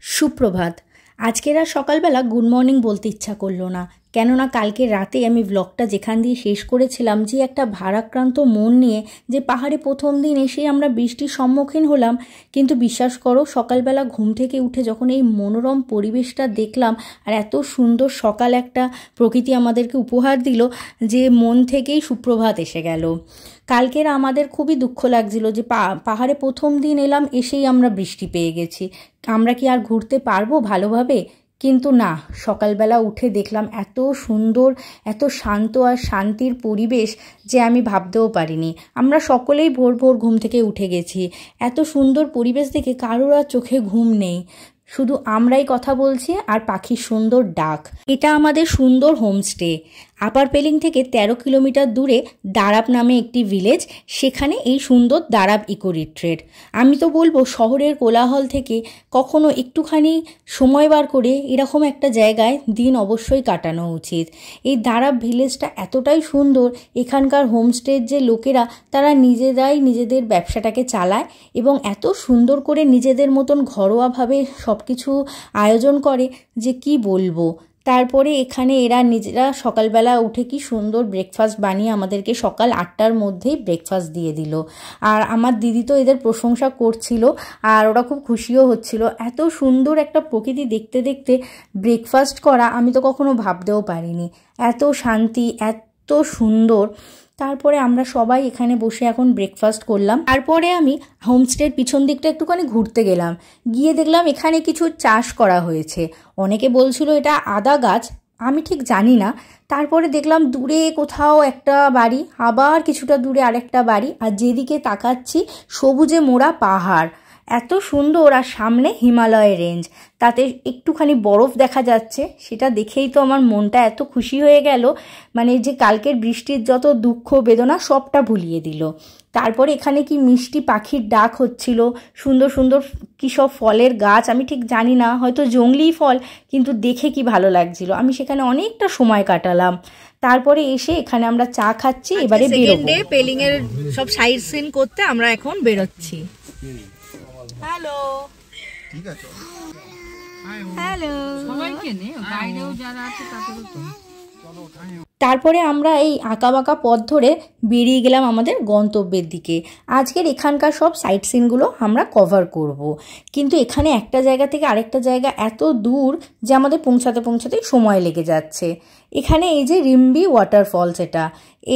সুপ্রভাত। আজকের আর সকালবেলা গুড মর্নিং বলতে ইচ্ছা করলো না, কেননা কালকে রাতে আমি ব্লগটা যেখান দিয়ে শেষ করেছিলাম যে একটা ভারাক্রান্ত মন নিয়ে যে পাহাড়ে প্রথম দিন এসে আমরা বৃষ্টির সম্মুখীন হলাম, কিন্তু বিশ্বাস করো সকালবেলা ঘুম থেকে উঠে যখন এই মনোরম পরিবেশটা দেখলাম আর এত সুন্দর সকাল একটা প্রকৃতি আমাদেরকে উপহার দিল যে মন থেকেই সুপ্রভাত এসে গেল। কালকের আমাদের খুবই দুঃখ লাগছিল যে পাহাড়ে প্রথম দিন এলাম, এসেই আমরা বৃষ্টি পেয়ে গেছি, আমরা কি আর ঘুরতে পারবো ভালোভাবে? কিন্তু না, সকালবেলা উঠে দেখলাম এত সুন্দর, এত শান্ত আর শান্তির পরিবেশ যে আমি ভাবতেও পারিনি। আমরা সকলেই ভোর ভোর ঘুম থেকে উঠে গেছি। এত সুন্দর পরিবেশ দেখে কারোর আর চোখে ঘুম নেই, শুধু আমরাই কথা বলছি আর পাখির সুন্দর ডাক। এটা আমাদের সুন্দর হোমস্টে। আপার পেলিং থেকে 13 কিলোমিটার দূরে দারাব নামে একটি ভিলেজ, সেখানে এই সুন্দর দারাব ইকো রিট্রিট। আমি তো বলবো শহরের কোলাহল থেকে কখনো একটুখানি সময় বার করে এরকম একটা জায়গায় দিন অবশ্যই কাটানো উচিত। এই দারাব ভিলেজটা এতটাই সুন্দর, এখানকার হোমস্টের যে লোকেরা তারা নিজেরাই নিজেদের ব্যবসাটাকে চালায় এবং এত সুন্দর করে নিজেদের মতন ঘরোয়াভাবে সব কিছু আয়োজন করে যে কি বলবো। তারপরে এখানে এরা নিজেরা সকালবেলা উঠে কি সুন্দর ব্রেকফাস্ট বানিয়ে আমাদেরকে সকাল 8টার মধ্যেই ব্রেকফাস্ট দিয়ে দিল। আর আমার দিদি তো এদের প্রশংসা করছিল আর ওরা খুব খুশিও হচ্ছিল। এত সুন্দর একটা প্রকৃতি দেখতে দেখতে ব্রেকফাস্ট করা আমি তো কখনো ভাবতেও পারিনি, এত শান্তি, এত সুন্দর। তারপরে আমরা সবাই এখানে বসে এখন ব্রেকফাস্ট করলাম। তারপরে আমি হোমস্টের পিছন দিকটা একটুখানি ঘুরতে গেলাম, গিয়ে দেখলাম এখানে কিছু চাষ করা হয়েছে। অনেকে বলছিল এটা আদা গাছ, আমি ঠিক জানি না। তারপরে দেখলাম দূরে কোথাও একটা বাড়ি, আবার কিছুটা দূরে আরেকটা বাড়ি, আর যেদিকে তাকাচ্ছি সবুজে মোড়া পাহাড়, এত সুন্দর। আর সামনে হিমালয় রেঞ্জ, তাতে একটুখানি বরফ দেখা যাচ্ছে, সেটা দেখেই তো আমার মনটা এত খুশি হয়ে গেল, মানে যে কালকের বৃষ্টির যত দুঃখ বেদনা সবটা ভুলিয়ে দিল। তারপরে এখানে কি মিষ্টি পাখির ডাক হচ্ছিল, সুন্দর সুন্দর কী সব ফলের গাছ, আমি ঠিক জানি না, হয়তো জংলি ফল, কিন্তু দেখে কি ভালো লাগছিল। আমি সেখানে অনেকটা সময় কাটালাম। তারপরে এসে এখানে আমরা চা খাচ্ছি, এবারে বেরোবো। পেলিং এর সব সাইড সিন করতে আমরা এখন বেরোচ্ছি। হ্যালো, ঠিক আছে, হ্যালো সবাইকে নে, বাইরেও যারা আছে তাদেরও তো। তারপরে আমরা এই আঁকাবাঁকা পথ ধরে বেরিয়ে গেলাম আমাদের গন্তব্যের দিকে। আজকের এখানকার সব সাইট সিনগুলো আমরা কভার করব, কিন্তু এখানে একটা জায়গা থেকে আরেকটা জায়গা এত দূর যে আমাদের পৌঁছাতেই সময় লেগে যাচ্ছে। এখানে এই যে রিম্বি ওয়াটারফলস,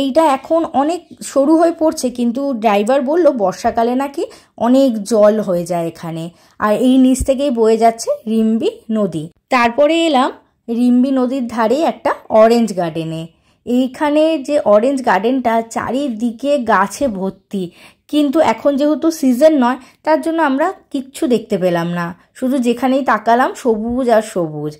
এইটা এখন অনেক সরু হয়ে পড়ছে, কিন্তু ড্রাইভার বলল বর্ষাকালে নাকি অনেক জল হয়ে যায় এখানে, আর এই নিচ থেকেই বয়ে যাচ্ছে রিম্বি নদী। তারপরে এলাম রিম্বি নদীর ধারে একটা অরেঞ্জ গার্ডেনে। এইখানে যে অরেঞ্জ গার্ডেনটা চারিদিকে গাছে ভর্তি, কিন্তু এখন যেহেতু সিজন নয় তার জন্য আমরা কিচ্ছু দেখতে পেলাম না, শুধু যেখানেই তাকালাম সবুজ আর সবুজ।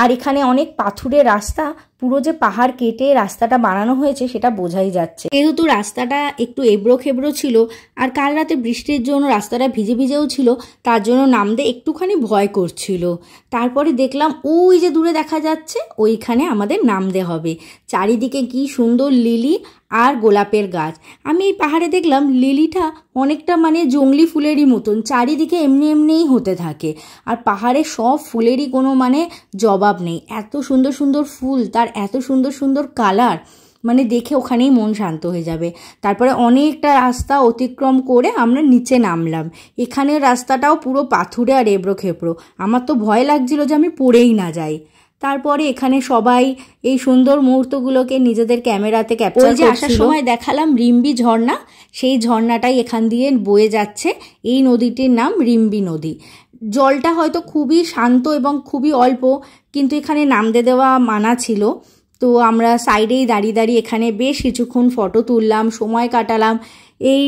আর এখানে অনেক পাথুরের রাস্তা, পুরো যে পাহাড় কেটে রাস্তাটা বানানো হয়েছে সেটা বোঝাই যাচ্ছে। যেহেতু রাস্তাটা একটু এবড়ো খেবড়ো ছিল আর কাল রাতে বৃষ্টির জন্য রাস্তাটা ভিজে ভিজেও ছিল, তার জন্য নামতে একটুখানি ভয় করছিল। তারপরে দেখলাম ওই যে দূরে দেখা যাচ্ছে ওইখানে আমাদের নামতে হবে। চারিদিকে কি সুন্দর লিলি আর গোলাপের গাছ। আমি এই পাহাড়ে দেখলাম লিলিটা অনেকটা মানে জংলি ফুলেরই মতন চারিদিকে এমনি এমনিই হতে থাকে, আর পাহাড়ে সব ফুলেরই কোনো মানে জবাব নেই, এত সুন্দর সুন্দর ফুল, তার এত সুন্দর সুন্দর কালার, মানে দেখে ওখানেই মন শান্ত হয়ে যাবে। তারপরে অনেকটা রাস্তা অতিক্রম করে আমরা নিচে নামলাম। এখানের রাস্তাটাও পুরো পাথুরে আর এবড়ো খেবড়ো, আমার তো ভয় লাগছিল যে আমি পড়েই না যাই। তারপরে এখানে সবাই এই সুন্দর মুহূর্তগুলোকে নিজেদের ক্যামেরাতে ক্যাপচার করছিল। আসার সময় দেখালাম রিম্বি ঝর্ণা, সেই ঝর্ণাটাই এখান দিয়ে বয়ে যাচ্ছে। এই নদীটির নাম রিম্বি নদী। জলটা হয়তো খুবই শান্ত এবং খুবই অল্প, কিন্তু এখানে নামতে দেওয়া মানা ছিল। তো আমরা সাইডেই দাঁড়িয়ে দাঁড়িয়ে এখানে বেশ কিছুক্ষণ ফটো তুললাম, সময় কাটালাম। এই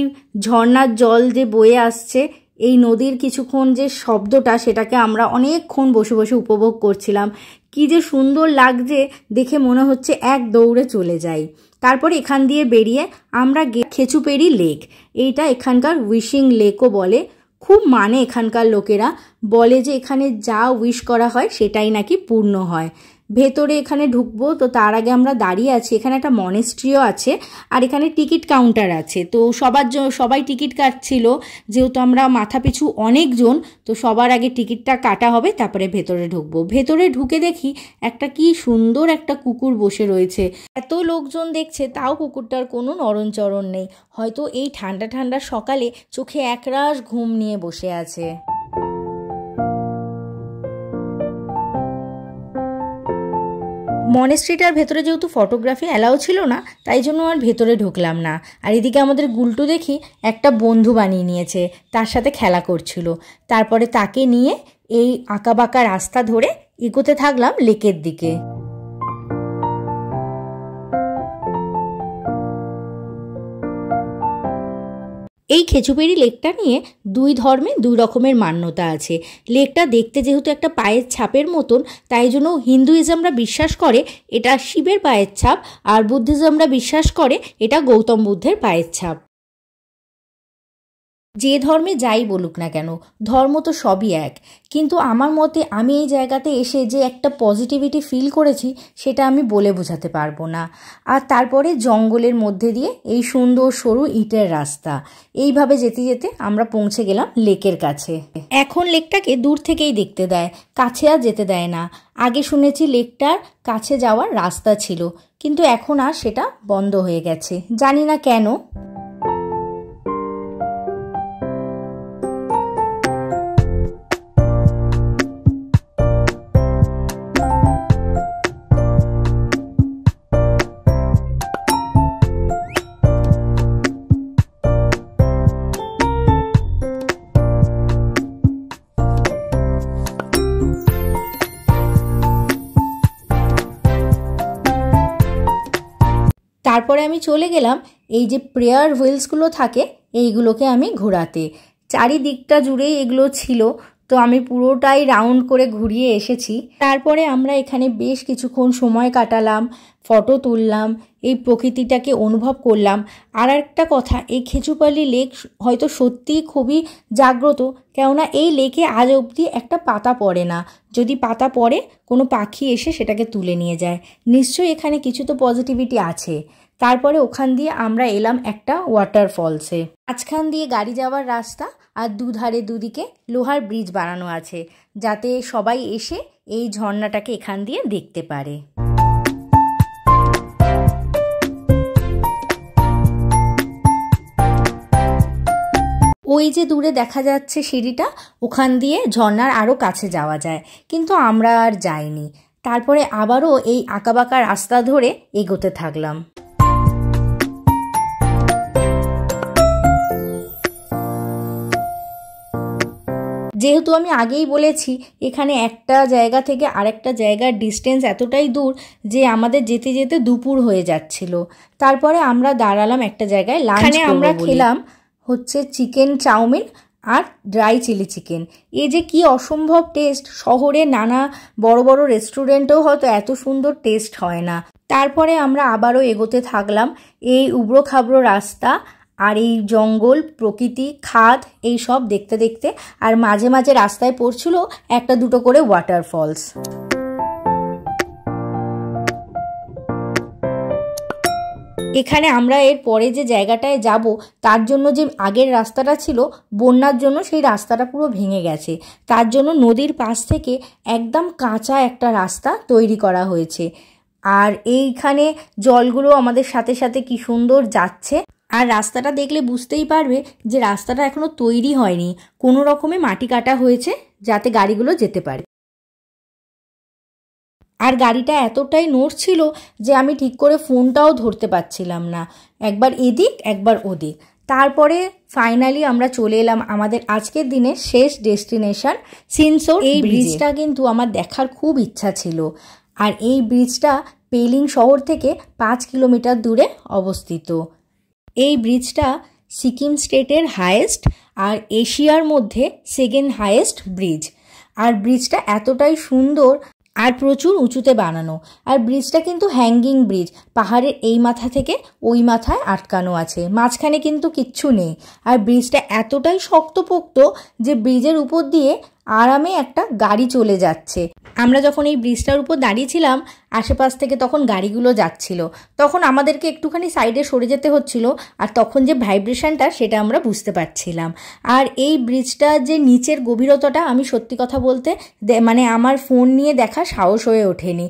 ঝর্ণার জল যে বয়ে আসছে, এই নদীর কিছুক্ষণ যে শব্দটা, সেটাকে আমরা অনেকক্ষণ বসে বসে উপভোগ করছিলাম। কি যে সুন্দর লাগছে দেখে, মনে হচ্ছে এক দৌড়ে চলে যাই। তারপর এখান দিয়ে বেরিয়ে আমরা খেচুপেরি লেক, এইটা এখানকার উইশিং লেকও বলে। খুব মানে এখানকার লোকেরা, বলে যে এখানে যা উইশ করা হয় সেটাই নাকি পূর্ণ হয়। ভেতরে এখানে ঢুকবো, তো তার আগে আমরা দাঁড়িয়ে আছি। এখানে একটা মনেস্ট্রিও আছে আর এখানে টিকিট কাউন্টার আছে। তো সবাই টিকিট কাটছিল, যেহেতু আমরা মাথা পিছু অনেকজন, তো সবার আগে টিকিটটা কাটা হবে, তারপরে ভেতরে ঢুকবো। ভেতরে ঢুকে দেখি একটা কি সুন্দর একটা কুকুর বসে রয়েছে। এত লোকজন দেখছে তাও কুকুরটার কোনো নড়নচড়ন নেই, হয়তো এই ঠান্ডা ঠান্ডা সকালে চোখে একরাশ ঘুম নিয়ে বসে আছে। মনেস্ট্রিটার ভেতরে যেহেতু ফটোগ্রাফি অ্যালাউ ছিল না, তাই জন্য আর ভেতরে ঢুকলাম না। আর এদিকে আমাদের গুলটু দেখি একটা বন্ধু বানিয়ে নিয়েছে, তার সাথে খেলা করছিল। তারপরে তাকে নিয়ে এই আঁকাবাঁকা রাস্তা ধরে এগোতে থাকলাম লেকের দিকে। এই খেচুপেড়ি লেকটা নিয়ে দুই ধর্মে দুই রকমের মান্যতা আছে। লেকটা দেখতে যেহেতু একটা পায়ের ছাপের মতন, তাই জন্য হিন্দুইজমরা বিশ্বাস করে এটা শিবের পায়ের ছাপ, আর বুদ্ধিজমরা বিশ্বাস করে এটা গৌতম বুদ্ধের পায়ের ছাপ। যে ধর্মে যাই বলুক না কেন, ধর্ম তো সবই এক। কিন্তু আমার মতে আমি এই জায়গাতে এসে যে একটা পজিটিভিটি ফিল করেছি, সেটা আমি বলে বোঝাতে পারবো না। আর তারপরে জঙ্গলের মধ্যে দিয়ে এই সুন্দর সরু ইটের রাস্তা, এইভাবে যেতে যেতে আমরা পৌঁছে গেলাম লেকের কাছে। এখন লেকটাকে দূর থেকেই দেখতে দেয়, কাছে আর যেতে দেয় না। আগে শুনেছি লেকটার কাছে যাওয়ার রাস্তা ছিল, কিন্তু এখন আর সেটা বন্ধ হয়ে গেছে, জানি না কেন। তারপরে আমি চলে গেলাম এই যে প্রেয়ার হুইলসগুলো থাকে, এইগুলোকে আমি ঘোরাতে। চারিদিকটা জুড়েই এগুলো ছিল, তো আমি পুরোটাই রাউন্ড করে ঘুরিয়ে এসেছি। তারপরে আমরা এখানে বেশ কিছুক্ষণ সময় কাটালাম, ফটো তুললাম, এই প্রকৃতিটাকে অনুভব করলাম। আর একটা কথা, এই খেচুপালি লেক হয়তো সত্যিই খুবই জাগ্রত, কেননা এই লেকে আজ অবধি একটা পাতা পড়ে না। যদি পাতা পড়ে, কোনো পাখি এসে সেটাকে তুলে নিয়ে যায়। নিশ্চয়ই এখানে কিছু তো পজিটিভিটি আছে। তারপরে ওখান দিয়ে আমরা এলাম একটা ওয়াটারফলসে। মাঝখান দিয়ে গাড়ি যাওয়ার রাস্তা, আর দুধারে দুদিকে লোহার ব্রিজ বানানো আছে, যাতে সবাই এসে এই ঝর্ণাটাকে এখান দিয়ে দেখতে পারে। ওই যে দূরে দেখা যাচ্ছে সিঁড়িটা, ওখান দিয়ে ঝর্ণার আরও কাছে যাওয়া যায়, কিন্তু আমরা আর যাইনি। তারপরে আবারও এই আঁকাবাঁকা রাস্তা ধরে এগোতে থাকলাম। যেহেতু আমি আগেই বলেছি, এখানে একটা জায়গা থেকে আরেকটা জায়গার ডিস্টেন্স এতটাই দূর যে আমাদের যেতে যেতে দুপুর হয়ে যাচ্ছিল। তারপরে আমরা দাঁড়ালাম একটা জায়গায় লাঞ্চ। আমরা খেলাম হচ্ছে চিকেন চাউমিন আর ড্রাই চিলি চিকেন। এ যে কি অসম্ভব টেস্ট! শহরে নানা বড় বড় রেস্টুরেন্টেও হয়তো এত সুন্দর টেস্ট হয় না। তারপরে আমরা আবারও এগোতে থাকলাম এই উবড়ো খাবড়ো রাস্তা আর এই জঙ্গল, প্রকৃতি, খাদ, এই সব দেখতে দেখতে। আর মাঝে মাঝে রাস্তায় পড়ছিল একটা দুটো করে ওয়াটারফলস। এখানে আমরা এর পরে যে জায়গাটায় যাব, তার জন্য যে আগের রাস্তাটা ছিল, বন্যার জন্য সেই রাস্তাটা পুরো ভেঙে গেছে। তার জন্য নদীর পাশ থেকে একদম কাঁচা একটা রাস্তা তৈরি করা হয়েছে। আর এইখানে জলগুলো আমাদের সাথে সাথে কি সুন্দর যাচ্ছে। আর রাস্তাটা দেখলে বুঝতেই পারবে যে রাস্তাটা এখনো তৈরি হয়নি, কোনো রকমে মাটি কাটা হয়েছে যাতে গাড়িগুলো যেতে পারে। আর গাড়িটা এতটাই নড়ছিল যে আমি ঠিক করে ফোনটাও ধরতে পারছিলাম না, একবার এদিক একবার ওদিক। তারপরে ফাইনালি আমরা চলে এলাম আমাদের আজকের দিনের শেষ ডেস্টিনেশন সিনসোর। এই ব্রিজটা কিন্তু আমার দেখার খুব ইচ্ছা ছিল। আর এই ব্রিজটা পেলিং শহর থেকে 5 কিলোমিটার দূরে অবস্থিত। এই ব্রিজটা সিকিম স্টেটের হাইয়েস্ট আর এশিয়ার মধ্যে সেকেন্ড হাইয়েস্ট ব্রিজ। আর ব্রিজটা এতটাই সুন্দর আর প্রচুর উঁচুতে বানানো। আর ব্রিজটা কিন্তু হ্যাঙ্গিং ব্রিজ, পাহাড়ের এই মাথা থেকে ওই মাথায় আটকানো আছে, মাঝখানে কিন্তু কিচ্ছু নেই। আর ব্রিজটা এতটাই শক্তপোক্ত যে ব্রিজের উপর দিয়ে আরামে একটা গাড়ি চলে যাচ্ছে। আমরা যখন এই ব্রিজটার উপর দাঁড়িয়েছিলাম আশেপাশ থেকে তখন গাড়িগুলো যাচ্ছিল, তখন আমাদেরকে একটুখানি সাইডে সরে যেতে হচ্ছিল, আর তখন যে ভাইব্রেশনটা সেটা আমরা বুঝতে পারছিলাম। আর এই ব্রিজটার যে নিচের গভীরতাটা আমি সত্যি কথা বলতে মানে আমার ফোন নিয়ে দেখা সাহস হয়ে ওঠেনি।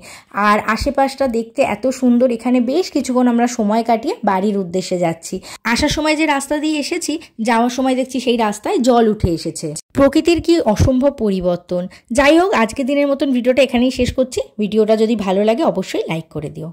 আর আশেপাশটা দেখতে এত সুন্দর, এখানে বেশ কিছুক্ষণ আমরা সময় কাটিয়ে বাড়ির উদ্দেশ্যে যাচ্ছি। আসার সময় যে রাস্তা দিয়ে এসেছি, যাওয়ার সময় দেখছি সেই রাস্তায় জল উঠে এসেছে। প্রকৃতির কি অসম্ভব পরিবর্তন। যাই হোক, আজকের দিনের মতন ভিডিওটা এখানেই শেষ করছি। ভিডিওটা যদি ভালো লাগে অবশ্যই লাইক করে দিও।